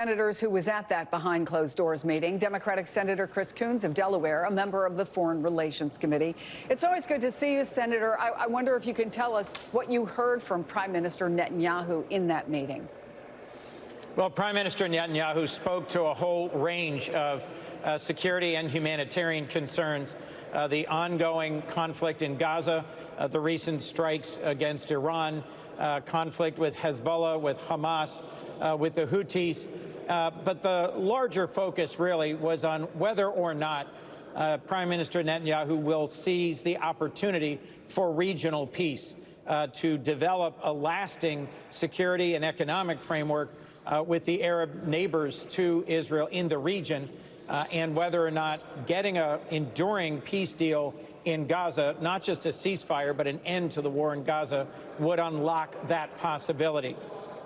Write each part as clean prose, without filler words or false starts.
Senators who was at that behind closed doors meeting. Democratic Senator Coons of Delaware, a member of the Foreign Relations Committee. It's always good to see you, Senator. I wonder if you can tell us what you heard from Prime Minister Netanyahu in that meeting. Well, Prime Minister Netanyahu spoke to a whole range of security and humanitarian concerns, the ongoing conflict in Gaza, the recent strikes against Iran, conflict with Hezbollah, with Hamas, with the Houthis. But the larger focus really was on whether or not Prime Minister Netanyahu will seize the opportunity for regional peace, to develop a lasting security and economic framework with the Arab neighbors to Israel in the region, and whether or not getting an enduring peace deal in Gaza, not just a ceasefire, but an end to the war in Gaza, would unlock that possibility.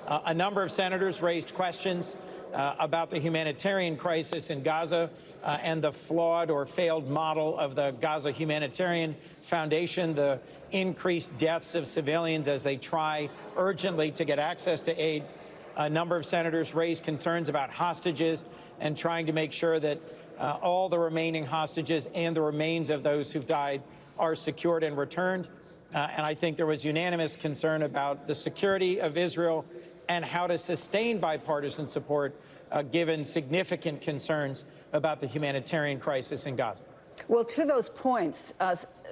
A number of senators raised questions about the humanitarian crisis in Gaza and the flawed or failed model of the Gaza Humanitarian Foundation, the increased deaths of civilians as they try urgently to get access to aid. A number of senators raised concerns about hostages and trying to make sure that all the remaining hostages and the remains of those who've died are secured and returned. And I think there was unanimous concern about the security of Israel and how to sustain bipartisan support, given significant concerns about the humanitarian crisis in Gaza. Well, to those points,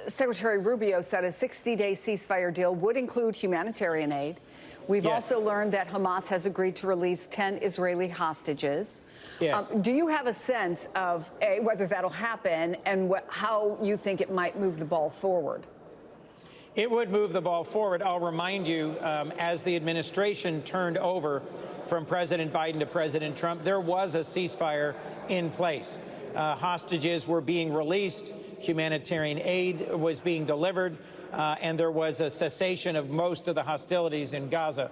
Secretary Rubio said a 60-day ceasefire deal would include humanitarian aid. We've also learned that Hamas has agreed to release 10 Israeli hostages. Yes. Do you have a sense of, A, whether that'll happen and how you think it might move the ball forward? It would move the ball forward. I'll remind you, as the administration turned over from President Biden to President Trump, there was a ceasefire in place. Hostages were being released, humanitarian aid was being delivered, and there was a cessation of most of the hostilities in Gaza.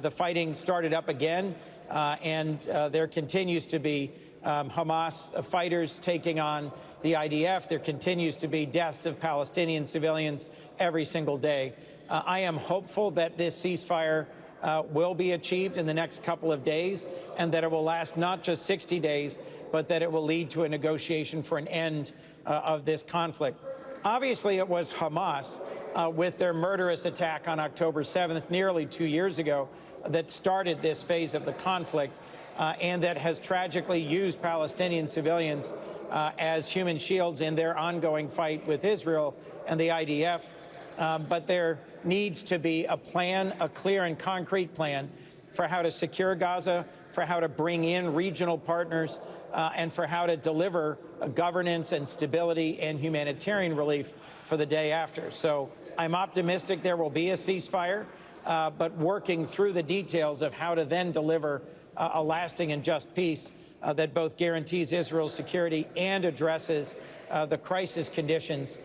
The fighting started up again, and there continues to be Hamas fighters taking on the IDF. There continues to be deaths of Palestinian civilians every single day. I am hopeful that this ceasefire will be achieved in the next couple of days, and that it will last not just 60 days, but that it will lead to a negotiation for an end of this conflict. Obviously, it was Hamas, with their murderous attack on October 7th, nearly 2 years ago, that started this phase of the conflict, and that has tragically used Palestinian civilians as human shields in their ongoing fight with Israel and the IDF. But there needs to be a plan, a clear and concrete plan for how to secure Gaza, for how to bring in regional partners, and for how to deliver governance and stability and humanitarian relief for the day after. So I'm optimistic there will be a ceasefire, but working through the details of how to then deliver a lasting and just peace that both guarantees Israel's security and addresses the crisis conditions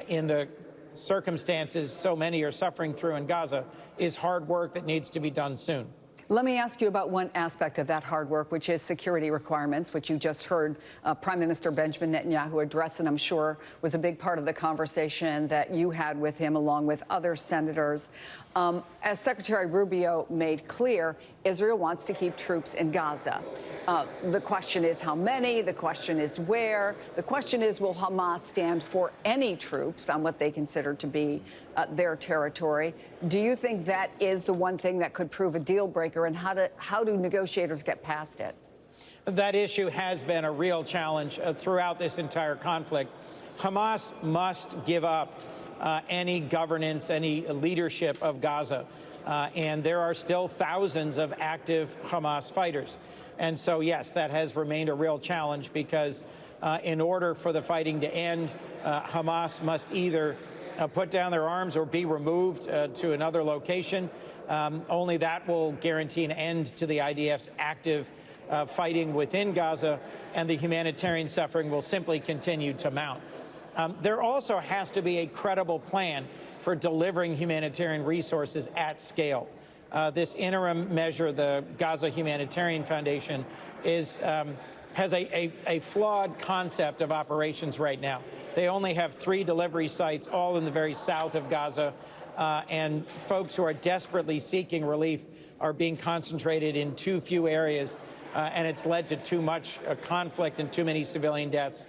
in the circumstances so many are suffering through in Gaza is hard work that needs to be done soon. Let me ask you about one aspect of that hard work, which is security requirements, which you just heard Prime Minister Benjamin Netanyahu address, and I'm sure was a big part of the conversation that you had with him, along with other senators. As Secretary Rubio made clear, Israel wants to keep troops in Gaza. The question is how many, the question is where, the question is will Hamas stand for any troops on what they consider to be their territory? Do you think that is the one thing that could prove a deal breaker, and how do negotiators get past it? That issue has been a real challenge throughout this entire conflict. Hamas must give up any governance, any leadership of Gaza. And there are still thousands of active Hamas fighters. And so, yes, that has remained a real challenge because in order for the fighting to end, Hamas must either put down their arms or be removed to another location. Only that will guarantee an end to the IDF's active fighting within Gaza, and the humanitarian suffering will simply continue to mount. There also has to be a credible plan for delivering humanitarian resources at scale. This interim measure, the Gaza Humanitarian Foundation, has a flawed concept of operations right now. They only have 3 delivery sites, all in the very south of Gaza, and folks who are desperately seeking relief are being concentrated in too few areas and it's led to too much conflict and too many civilian deaths.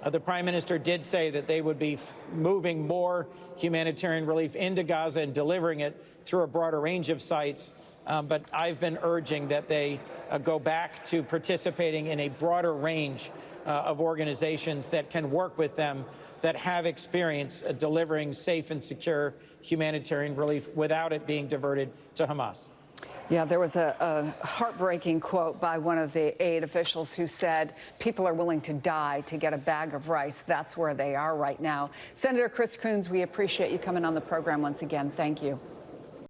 The Prime Minister did say that they would be moving more humanitarian relief into Gaza and delivering it through a broader range of sites. But I've been urging that they go back to participating in a broader range of organizations that can work with them, that have experience delivering safe and secure humanitarian relief without it being diverted to Hamas. Yeah, there was a heartbreaking quote by one of the aid officials who said people are willing to die to get a bag of rice. That's where they are right now. Senator Chris Coons, we appreciate you coming on the program once again. Thank you.